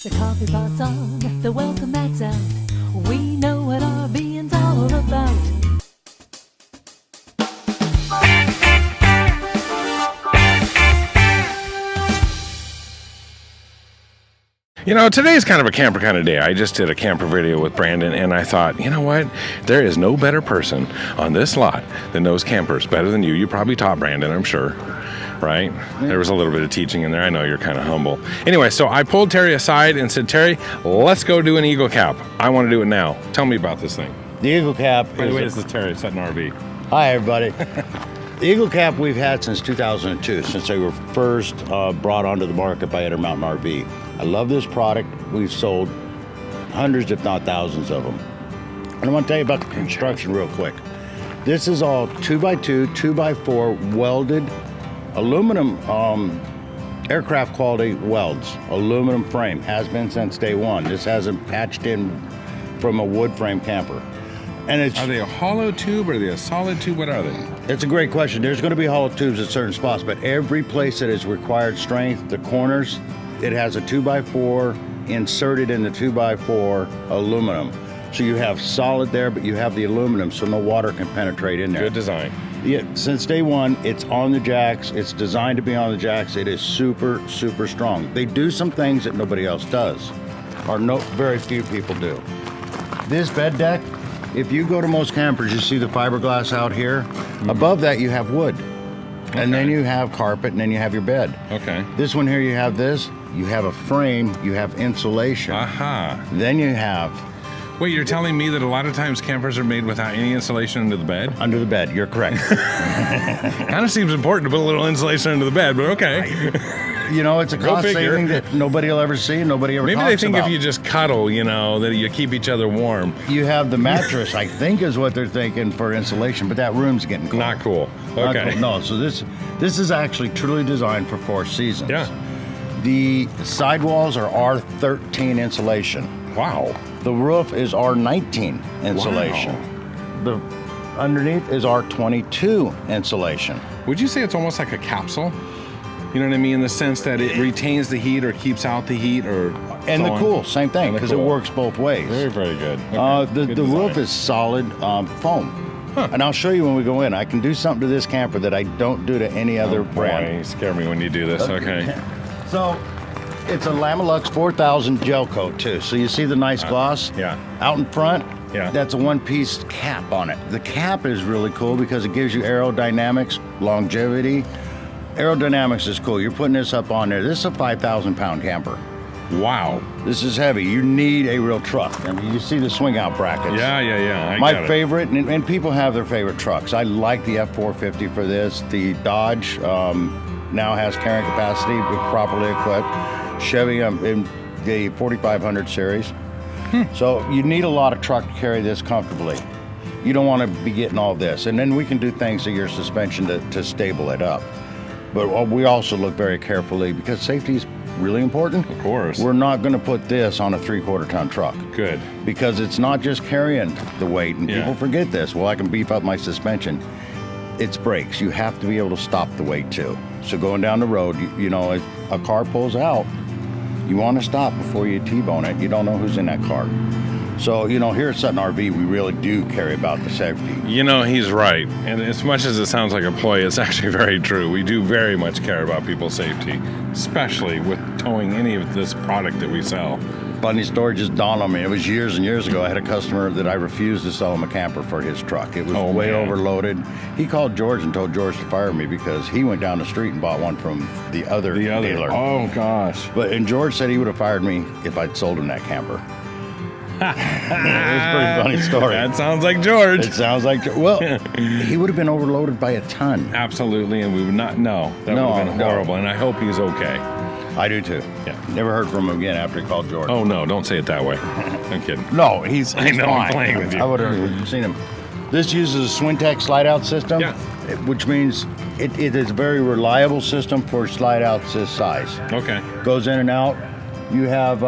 The coffee pot's on, the welcome mat's out. We know what RVing's all about. You know, today's kind of a camper kind of day. I just did a camper video with Brandon, and I thought, you know what? There is no better person on this lot that knows campers better than you. You probably taught Brandon, I'm sure, right? There was a little bit of teaching in there. I know you're kind of humble. Anyway, so I pulled Terry aside and said, Terry, let's go do an Eagle Cap. I want to do it now. Tell me about this thing. The Eagle Cap. By the way, this is Terry, Sutton RV. Hi, everybody. The Eagle Cap we've had since 2002, since they were first brought onto the market by Intermountain RV. I love this product. We've sold hundreds, if not thousands of them. And I want to tell you about the construction real quick. This is all 2x2, 2x4 welded aluminum aircraft quality welds. Aluminum frame, has been since day one. This hasn't patched in from a wood frame camper. And Are they a hollow tube or are they a solid tube? What are they? It's a great question. There's going to be hollow tubes at certain spots, but every place that is required strength, the corners, it has a 2x4 inserted in the 2x4 aluminum. So you have solid there, but you have the aluminum so no water can penetrate in there. Good design. Yeah, since day one, it's on the jacks. It's designed to be on the jacks. It is super, super strong. They do some things that nobody else does, or very few people do. This bed deck, if you go to most campers, you see the fiberglass out here. Mm-hmm. Above that, you have wood. Okay. And then you have carpet, and then you have your bed. Okay. This one here, you have this. You have a frame. You have insulation. Aha. Then you have... Wait, you're telling me that a lot of times campers are made without any insulation under the bed? Under the bed, you're correct. Kind of seems important to put a little insulation under the bed, but okay. You know, it's a cost saving that nobody will ever see, nobody ever talks about. Maybe they think if you just cuddle, you know, that you keep each other warm. You have the mattress, I think is what they're thinking for insulation, but that room's getting cold. Not cool. Okay. Not cool. No, so this is actually truly designed for 4 seasons. Yeah. The sidewalls are R13 insulation. Wow. The roof is R19 insulation. Wow. The underneath is R22 insulation. Would you say it's almost like a capsule? You know what I mean? In the sense that it retains the heat or keeps out the heat or... And the cool, same thing, because it works both ways. Very, very good. Okay. The roof is solid foam. Huh. And I'll show you when we go in. I can do something to this camper that I don't do to any other brand. Boy, you scare me when you do this. Okay. So, it's a Lamilux 4000 gel coat too. So you see the nice gloss? Yeah. Out in front? Yeah. That's a one-piece cap on it. The cap is really cool because it gives you aerodynamics, longevity. Aerodynamics is cool. You're putting this up on there. This is a 5,000-pound camper. Wow. This is heavy. You need a real truck. I mean, you see the swing-out brackets. Yeah. My favorite, and people have their favorite trucks. I like the F450 for this. The Dodge now has carrying capacity, properly equipped. Chevy in the 4500 series. So you need a lot of truck to carry this comfortably. You don't want to be getting all this. And then we can do things to your suspension to stable it up. But we also look very carefully because safety is really important. Of course. We're not going to put this on a 3/4 ton truck. Good. Because it's not just carrying the weight. And people forget this. Well, I can beef up my suspension. It's brakes. You have to be able to stop the weight too. So going down the road, you know, if a car pulls out, you want to stop before you T-bone it. You don't know who's in that car. So, you know, here at Sutton RV, we really do care about the safety. You know, he's right. And as much as it sounds like a ploy, it's actually very true. We do very much care about people's safety, especially with towing any of this product that we sell. Funny story just dawned on me. It was years and years ago. I had a customer that I refused to sell him a camper for his truck. It was way overloaded. He called George and told George to fire me because he went down the street and bought one from the other dealer. Oh, gosh. And George said he would have fired me if I'd sold him that camper. It was a pretty funny story. That sounds like George. It sounds like, well, he would have been overloaded by a ton. Absolutely, and we would not know. That would have been horrible, and I hope he's okay. I do too. Yeah. Never heard from him again after he called George. Oh, no, don't say it that way. I'm kidding. No, he's I know, fine. I'm playing with you. I would have seen him. This uses a Swintech slide-out system, which means it is a very reliable system for slide-outs this size. Okay. Goes in and out. You have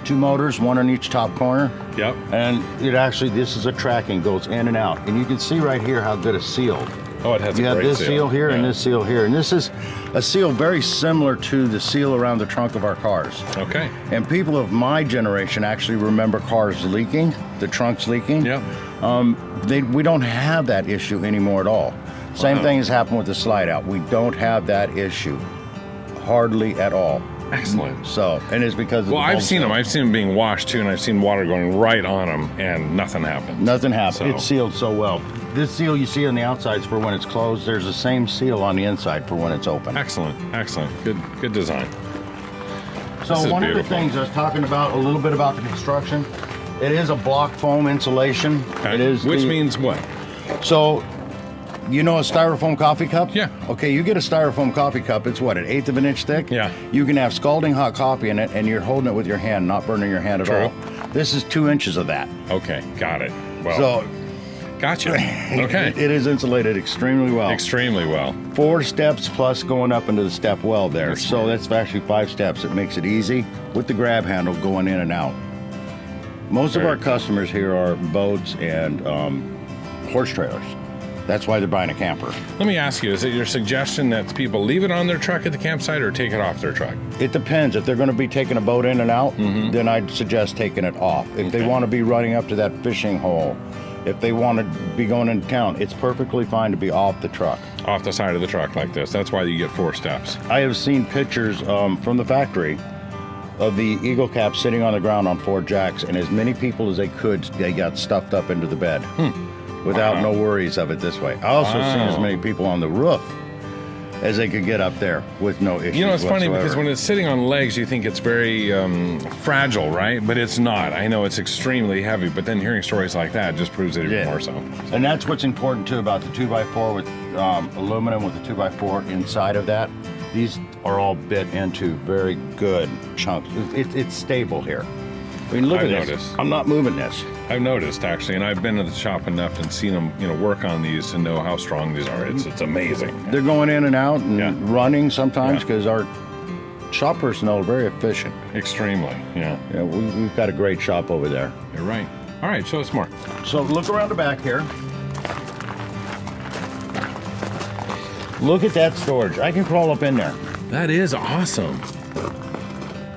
2 motors, one on each top corner. Yep. And it actually, this is a tracking, goes in and out. And you can see right here how good it's sealed. Oh, it has You a have great this seal here and Yeah. this seal here. And this is a seal very similar to the seal around the trunk of our cars. Okay. And people of my generation actually remember cars leaking, the trunks leaking. Yeah. We don't have that issue anymore at all. Same Wow. thing has happened with the slide out. We don't have that issue, hardly at all. Excellent. So, and it's because of Well, the I've bulb seen them. seal. I've seen them being washed too, and I've seen water going right on them, and nothing happens. Nothing happened. So- It's sealed so well. This seal you see on the outside is for when it's closed. There's the same seal on the inside for when it's open. Excellent. Excellent. Good design. So This is one of the beautiful. things I was talking about a little bit about the construction, it is a block foam insulation. Okay. It is Which the- means what? So, you know a styrofoam coffee cup? Yeah. Okay, you get a styrofoam coffee cup, it's what, an eighth of an inch thick? Yeah. You can have scalding hot coffee in it and you're holding it with your hand, not burning your hand at True. all. This is 2 inches of that. Okay, got it. Well, So, gotcha. Okay. it is insulated extremely well. Extremely well. 4 steps plus going up into the step well there. That's So that's actually 5 steps. It makes it easy with the grab handle going in and out. Most of Very our customers here are boats and horse trailers. That's why they're buying a camper. Let me ask you, is it your suggestion that people leave it on their truck at the campsite or take it off their truck? It depends. If they're going to be taking a boat in and out, then I'd suggest taking it off. If they Okay. want to be running up to that fishing hole, if they want to be going into town, it's perfectly fine to be off the truck. Off the side of the truck like this. That's why you get 4 steps. I have seen pictures from the factory of the Eagle Cap sitting on the ground on 4 jacks, and as many people as they could, they got stuffed up into the bed without Wow. no worries of it this way. I also seen as Wow. many people on the roof as they could get up there with no issues. You know, it's funny whatsoever. because when it's sitting on legs, you think it's very fragile, right? But it's not. I know it's extremely heavy, but then hearing stories like that just proves it even Yeah. more so. And that's what's important too about the 2x4 with aluminum with the 2x4 inside of that. These are all bit into very good chunks. It's stable here. I mean, look I've at this. noticed. I'm not moving this. I've noticed actually, and I've been to the shop enough and seen them, work on these to know how strong these are. It's amazing. They're going in and out and Yeah. running sometimes Yeah. because our shop personnel are very efficient. Extremely, yeah. Yeah, we've got a great shop over there. You're right. All right, show us more. So look around the back here. Look at that storage. I can crawl up in there. That is awesome.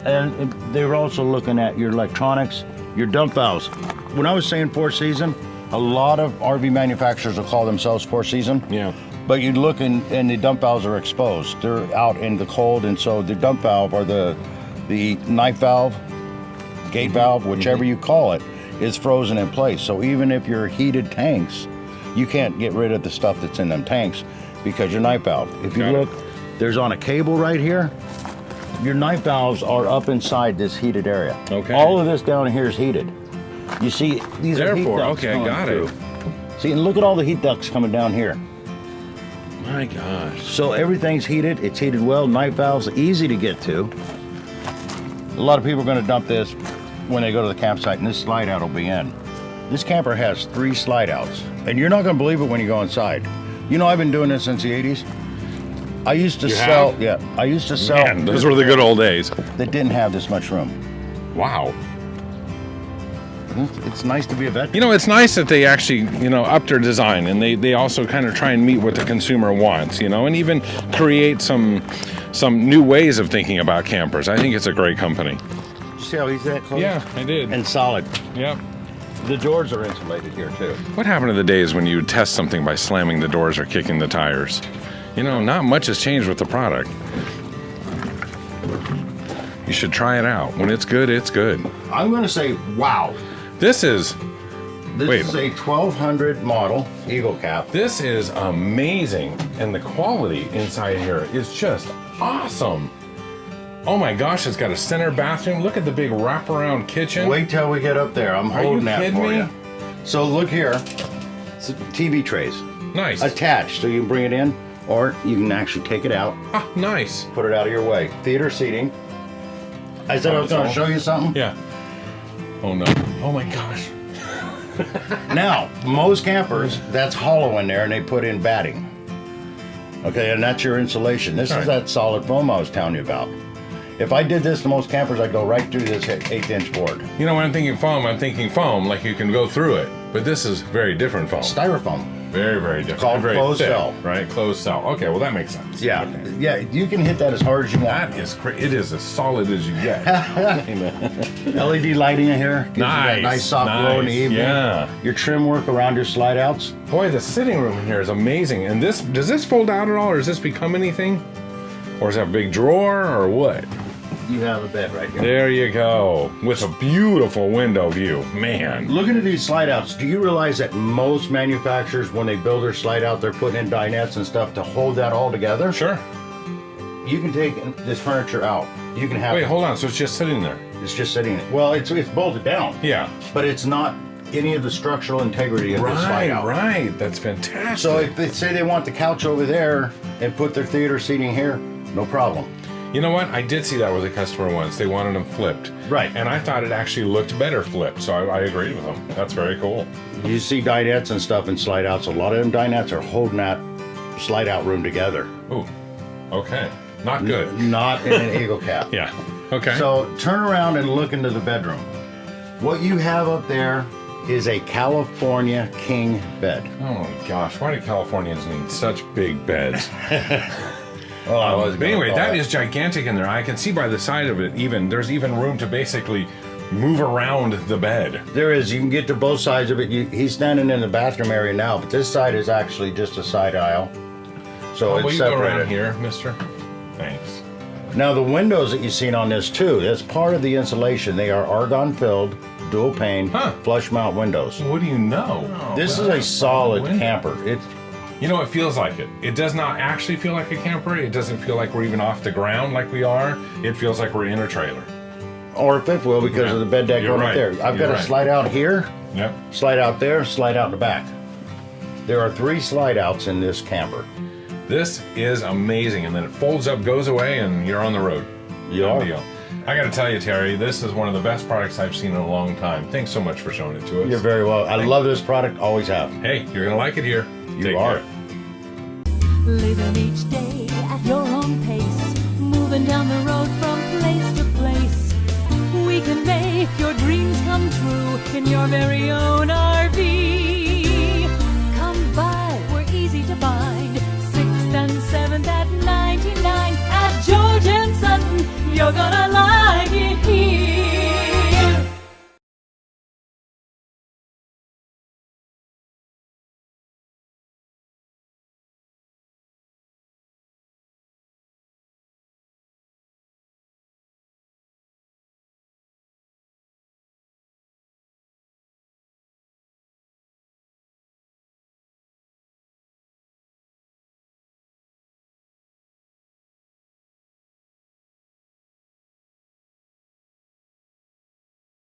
And they're also looking at your electronics, your dump valves. When I was saying 4-season, a lot of RV manufacturers will call themselves 4-season. Yeah. But you look and the dump valves are exposed. They're out in the cold, and so the dump valve or the knife valve, gate valve, whichever you call it, is frozen in place. So even if you're heated tanks, you can't get rid of the stuff that's in them tanks because your knife valve. If you Got it. look, there's on a cable right here. Your knife valves are up inside this heated area. Okay. All of this down here is heated. You see, these are heat Therefore, ducts okay, coming got it. through. See, and look at all the heat ducts coming down here. My gosh. So everything's heated. It's heated well. Knife valves easy to get to. A lot of people are going to dump this when they go to the campsite, and this slide out will be in. This camper has 3 slide outs, and you're not going to believe it when you go inside. You know, I've been doing this since the 80s. I used to You sell, have? yeah, I used to sell Man, those were the good old days. that didn't have this much room. Wow. It's nice to be a veteran. It's nice that they actually, up their design and they also kind of try and meet what the consumer wants, and even create some new ways of thinking about campers. I think it's a great company. You see how he's that close? Yeah, I did. And solid. Yep. The doors are insulated here too. What happened to the days when you would test something by slamming the doors or kicking the tires? Not much has changed with the product. You should try it out. When it's good, it's good. I'm going to say, wow. This is This is a 1200 model Eagle Cap. This is amazing, and the quality inside here is just awesome. Oh my gosh, it's got a center bathroom. Look at the big wraparound kitchen. Wait till we get up there. I'm holding you that kidding for me? you. So look here. It's TV trays Nice. attached, so you can bring it in, or you can actually take it out, Ah, nice. put it out of your way. Theater seating. I said I was going to show you something. Yeah. Oh no. Oh my gosh. Now, most campers, that's hollow in there, and they put in batting. Okay, and that's your insulation. This All is right. that solid foam I was telling you about. If I did this to most campers, I'd go right through this 1/8-inch board. When I'm thinking foam, like you can go through it. But this is very different foam. Styrofoam. Very, very different. Called Very closed thick, cell. right? Closed cell. Okay, well that makes sense. Yeah, Okay. yeah. You can hit that as hard as you want. That is it is as solid as you get. LED lighting in here. Gives you that nice soft glow in the evening. Yeah. Your trim work around your slide outs. Boy, the sitting room in here is amazing. And does this fold out at all, or does this become anything? Or is that a big drawer, or what? You have a bed right here. There you go. With a beautiful window view. Man. Looking at these slide outs, do you realize that most manufacturers, when they build their slide out, they're putting in dinettes and stuff to hold that all together? Sure. You can take this furniture out. You can have Wait, hold on. So it's just sitting there. It's just sitting. Well, it's bolted down. Yeah. But it's not any of the structural integrity of the slide out. Right. That's fantastic. So if they say they want the couch over there and put their theater seating here, no problem. You know what? I did see that with a customer once. They wanted them flipped. Right. And I thought it actually looked better flipped, so I agreed with them. That's very cool. You see dinettes and stuff in slide outs. A lot of them dinettes are holding that slide out room together. Ooh. Okay. Not good. Not in an Eagle Cap. Yeah. Okay. So turn around and look into the bedroom. What you have up there is a California king bed. Oh gosh, why do Californians need such big beds? Well, But anyway, that is gigantic in there. I can see by the side of it there's even room to basically move around the bed. There is. You can get to both sides of it. He's standing in the bathroom area now, but this side is actually just a side aisle. So Will it's you go around separated. here, mister? Thanks. Now the windows that you've seen on this too, that's part of the insulation. They are argon filled, dual pane, flush mount windows. What do you know? This is a solid window. camper. It's You know, it feels like it. It does not actually feel like a camper. It doesn't feel like we're even off the ground like we are. It feels like we're in a trailer. or a fifth wheel because of the bed deck You're going right. up there. I've You're got right. a slide out here, Yep. slide out there, slide out in the back. There are 3 slide outs in this camper. This is amazing. And then it folds up, goes away, and you're on the road. You Done are. deal. I got to tell you, Terry, this is one of the best products I've seen in a long time. Thanks so much for showing it to us. You're very well. I love this product, always have. Hey, you're going to like it here. You Take are. care. Living each day at your own pace, moving down the road from place to place. We can make your dreams come true in your very own RV. Come by, we're easy to find. 6th and 7th at 99 at George and Sutton. You're gonna like